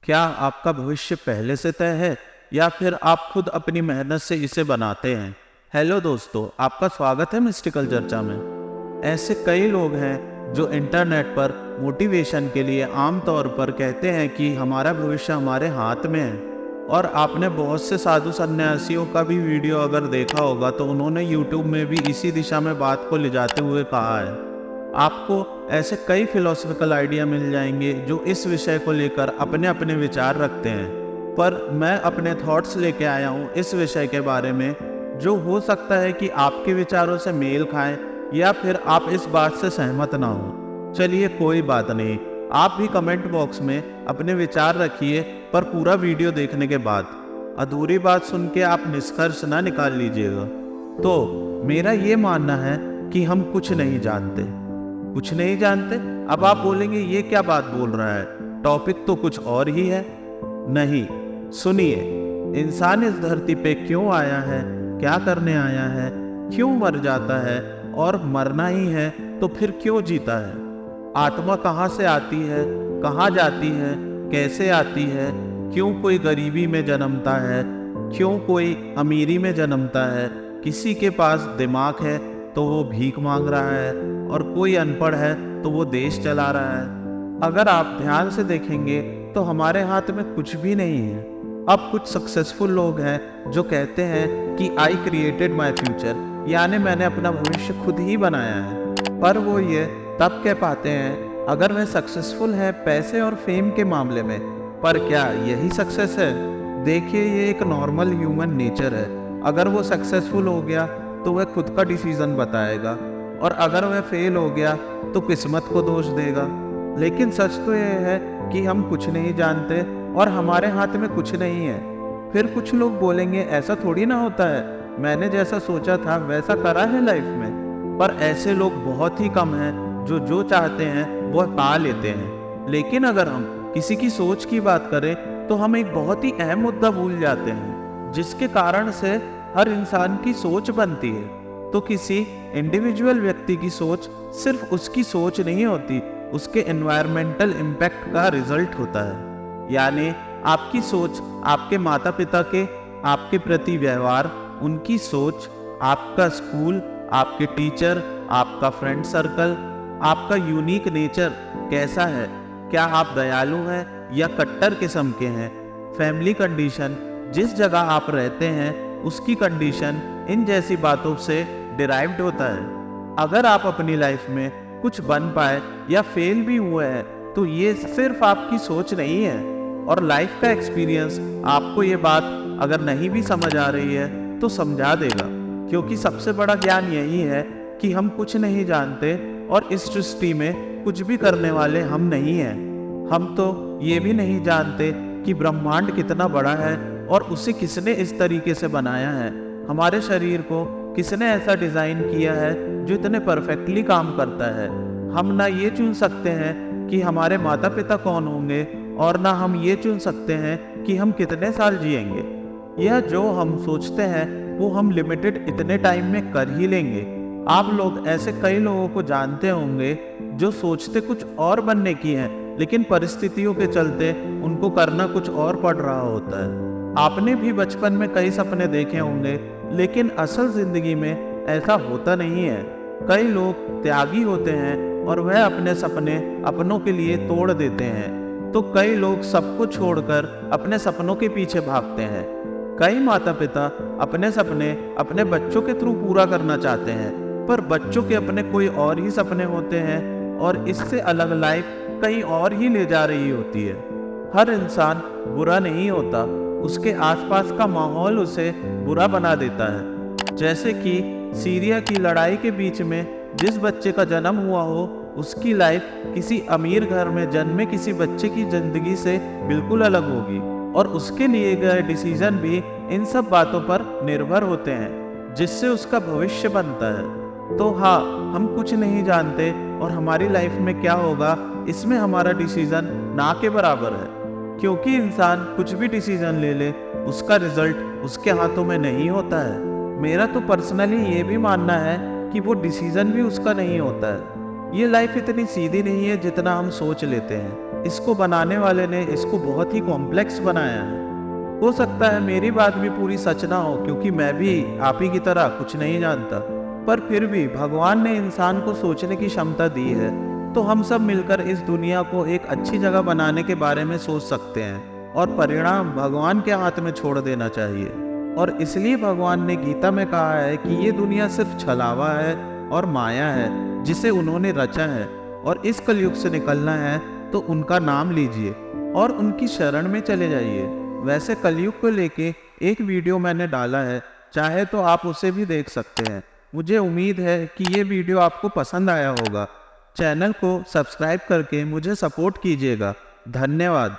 क्या आपका भविष्य पहले से तय है या फिर आप खुद अपनी मेहनत से इसे बनाते हैं? हेलो दोस्तों, आपका स्वागत है मिस्टिकल चर्चा में। ऐसे कई लोग हैं जो इंटरनेट पर मोटिवेशन के लिए आमतौर पर कहते हैं कि हमारा भविष्य हमारे हाथ में है। और आपने बहुत से साधु सन्यासियों का भी वीडियो अगर देखा होगा तो उन्होंने यूट्यूब में भी इसी दिशा में बात को ले जाते हुए कहा है। आपको ऐसे कई फिलोसफिकल आइडिया मिल जाएंगे जो इस विषय को लेकर अपने अपने विचार रखते हैं, पर मैं अपने थॉट्स लेके आया हूँ इस विषय के बारे में, जो हो सकता है कि आपके विचारों से मेल खाएं या फिर आप इस बात से सहमत ना हो। चलिए कोई बात नहीं, आप भी कमेंट बॉक्स में अपने विचार रखिए, पर पूरा वीडियो देखने के बाद अधूरी बात सुन के आप निष्कर्ष ना निकाल लीजिएगा। तो मेरा ये मानना है कि हम कुछ नहीं जानते। कुछ नहीं जानते? अब आप बोलेंगे ये क्या बात बोल रहा है, टॉपिक तो कुछ और ही है। नहीं, सुनिए, इंसान इस धरती पे क्यों आया है, क्या करने आया है, क्यों मर जाता है, और मरना ही है तो फिर क्यों जीता है? आत्मा कहाँ से आती है, कहाँ जाती है, कैसे आती है, क्यों कोई गरीबी में जन्मता है, क्यों कोई अमीरी में जन्मता है, किसी के पास दिमाग है तो वो भीख मांग रहा है, और कोई अनपढ़ है तो वो देश चला रहा है। अगर आप ध्यान से देखेंगे तो हमारे हाथ में कुछ भी नहीं है। अब कुछ सक्सेसफुल लोग हैं जो कहते हैं कि आई क्रिएटेड माई फ्यूचर, यानी मैंने अपना भविष्य खुद ही बनाया है। पर वो ये तब कह पाते हैं अगर वह सक्सेसफुल है पैसे और फेम के मामले में। पर क्या यही सक्सेस है? देखिए, ये एक नॉर्मल ह्यूमन नेचर है। अगर वो सक्सेसफुल हो गया तो वह खुद का डिसीजन बताएगा, और अगर वह फेल हो गया तो किस्मत को दोष देगा। लेकिन सच तो यह है कि हम कुछ नहीं जानते और हमारे हाथ में कुछ नहीं है। फिर कुछ लोग बोलेंगे ऐसा थोड़ी ना होता है, मैंने जैसा सोचा था वैसा करा है लाइफ में। पर ऐसे लोग बहुत ही कम हैं जो चाहते हैं वह पा लेते हैं। लेकिन अगर हम किसी की सोच की बात करें तो हम एक बहुत ही अहम मुद्दा भूल जाते हैं, जिसके कारण से हर इंसान की सोच बनती है। तो किसी इंडिविजुअल व्यक्ति की सोच सिर्फ उसकी सोच नहीं होती, उसके एनवायरमेंटल इम्पैक्ट का रिजल्ट होता है। यानी आपकी सोच आपके माता पिता के आपके प्रति व्यवहार, उनकी सोच, आपका स्कूल, आपके टीचर, आपका फ्रेंड सर्कल, आपका यूनिक नेचर कैसा है, क्या आप दयालु हैं या कट्टर किस्म के हैं, फैमिली कंडीशन, जिस जगह आप रहते हैं उसकी कंडीशन, इन जैसी बातों से डिराइव्ड होता है। अगर आप अपनी लाइफ में कुछ बन पाए या फेल भी हुए हैं तो ये सिर्फ आपकी सोच नहीं है। और लाइफ का एक्सपीरियंस आपको ये बात अगर नहीं भी समझ आ रही है तो समझा देगा, क्योंकि सबसे बड़ा ज्ञान यही है कि हम कुछ नहीं जानते और इस सृष्टि में कुछ भी करने वाले हम नहीं हैं। हम तो ये भी नहीं जानते कि ब्रह्मांड कितना बड़ा है और उसे किसने इस तरीके से बनाया है। हमारे शरीर को किसने ऐसा डिज़ाइन किया है जो इतने परफेक्टली काम करता है। हम ना ये चुन सकते हैं कि हमारे माता पिता कौन होंगे, और ना हम ये चुन सकते हैं कि हम कितने साल जिएंगे। यह जो हम सोचते हैं वो हम लिमिटेड इतने टाइम में कर ही लेंगे। आप लोग ऐसे कई लोगों को जानते होंगे जो सोचते कुछ और बनने की हैं, लेकिन परिस्थितियों के चलते उनको करना कुछ और पड़ रहा होता है। आपने भी बचपन में कई सपने देखे होंगे, लेकिन असल जिंदगी में ऐसा होता नहीं है। कई लोग त्यागी होते हैं और वह अपने सपने अपनों के लिए तोड़ देते हैं, तो कई लोग सबको छोड़कर अपने सपनों के पीछे भागते हैं। कई माता पिता अपने सपने अपने बच्चों के थ्रू पूरा करना चाहते हैं, पर बच्चों के अपने कोई और ही सपने होते हैं और इससे अलग लाइफ कहीं और ही ले जा रही होती है। हर इंसान बुरा नहीं होता, उसके आसपास का माहौल उसे बुरा बना देता है। जैसे कि सीरिया की लड़ाई के बीच में जिस बच्चे का जन्म हुआ हो, उसकी लाइफ किसी अमीर घर में जन्मे किसी बच्चे की जिंदगी से बिल्कुल अलग होगी, और उसके लिए गए डिसीजन भी इन सब बातों पर निर्भर होते हैं, जिससे उसका भविष्य बनता है। तो हाँ, हम कुछ नहीं जानते और हमारी लाइफ में क्या होगा इसमें हमारा डिसीजन ना के बराबर है। क्योंकि इंसान कुछ भी डिसीजन ले ले, उसका रिजल्ट उसके हाथों में नहीं होता है। मेरा तो पर्सनली ये भी मानना है कि वो डिसीजन भी उसका नहीं होता है। ये लाइफ इतनी सीधी नहीं है जितना हम सोच लेते हैं। इसको बनाने वाले ने इसको बहुत ही कॉम्प्लेक्स बनाया है। हो सकता है मेरी बात भी पूरी सच ना हो, क्योंकि मैं भी आप ही की तरह कुछ नहीं जानता, पर फिर भी भगवान ने इंसान को सोचने की क्षमता दी है, तो हम सब मिलकर इस दुनिया को एक अच्छी जगह बनाने के बारे में सोच सकते हैं और परिणाम भगवान के हाथ में छोड़ देना चाहिए। और इसलिए भगवान ने गीता में कहा है कि ये दुनिया सिर्फ छलावा है और माया है जिसे उन्होंने रचा है, और इस कलयुग से निकलना है तो उनका नाम लीजिए और उनकी शरण में चले जाइए। वैसे कलयुग को लेके एक वीडियो मैंने डाला है, चाहे तो आप उसे भी देख सकते हैं। मुझे उम्मीद है कि ये वीडियो आपको पसंद आया होगा। चैनल को सब्सक्राइब करके मुझे सपोर्ट कीजिएगा। धन्यवाद।